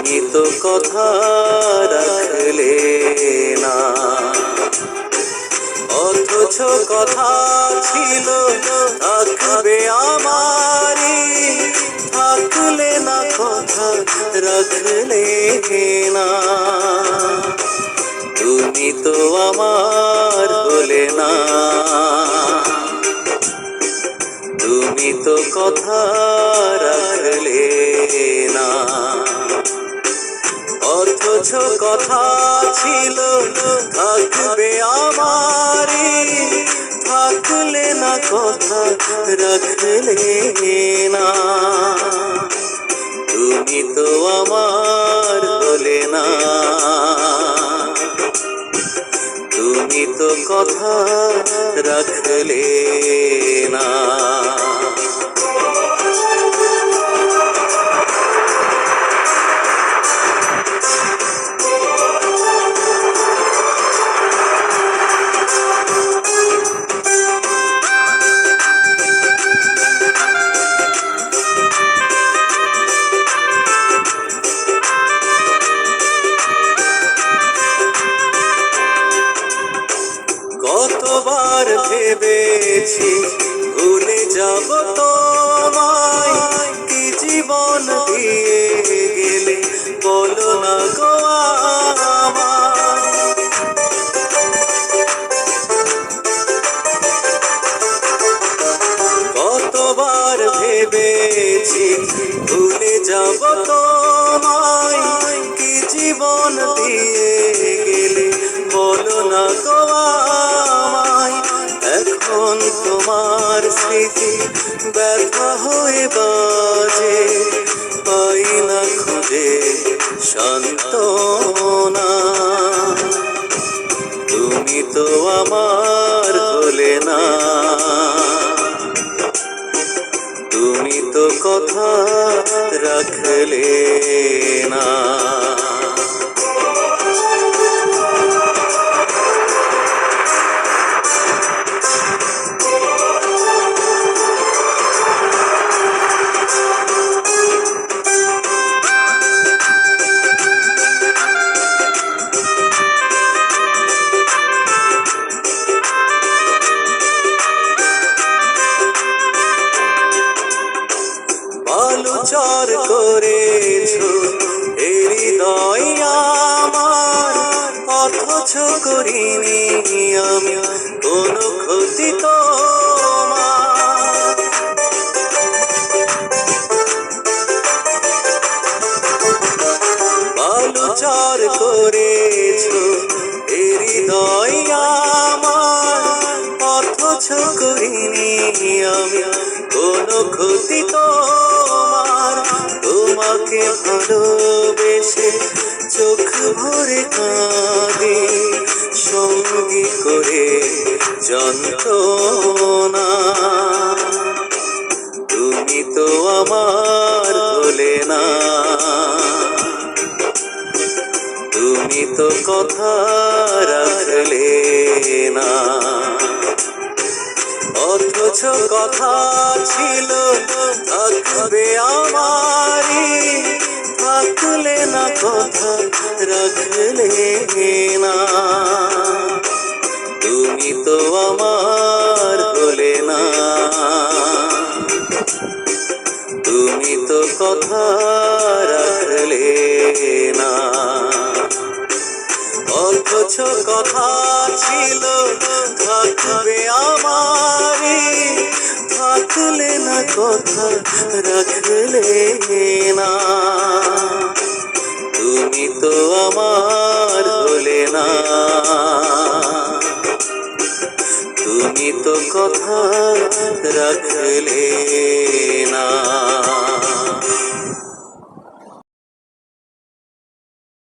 তুমি তো কথা রাখলে না, অথচ কথা ছিল থাকবে আমারই, থাকলে না কথা রাখলে না। তুমি তো আমার হলে না, তুমি তো কথা রাখলে না, অথচ কথা ছিল থাকবে আমারই, থাকলে না কথা রাখলে না। তুমি তো আমার হলে না, তুমি তো কথা রাখলে না। কতবার ভেবেছি ভুলে যাব তোমায়, কি জীবন দিয়ে গেলে বলো না গো আমায়। কতবার ভেবেছি ভুলে যাব তোমায়, কি জীবন দিয়ে গেলে বলো না গো আমায়। এখন তোমার স্মৃতি ব্যথা হয়ে বাজে, পাই না খুঁজে সান্ত্বনা। তুমি তো আমার হলে না, তুমি তো কথা রাখলে না। বালুচর করেছো এই হৃদয় আমার, অথচ করিনি আমি কোনো ক্ষতি তোমার। বালুচর করেছো এই হৃদয় আমার, অথচ করিনি আমি কোনো ক্ষতি তোমার। তোমাকে ভালোবেসে চোখ ভরে কাঁদি, সঙ্গী করে যন্ত্রণা। তুমি তো আমার হলে না, তুমি তো কথা রাখলে না, অথচ কথা ছিল থাকবে আমারই, থাকলে না কথা রাখলে না। তুমি তো আমার হলে না, তুমি তো কথা রাখলে না, অথচ কথা ছিল থাকবে আমারই, থাকলে না কথা রাখলে না। তুমি তো আমার হলে না, তুমি তো কথা রাখলে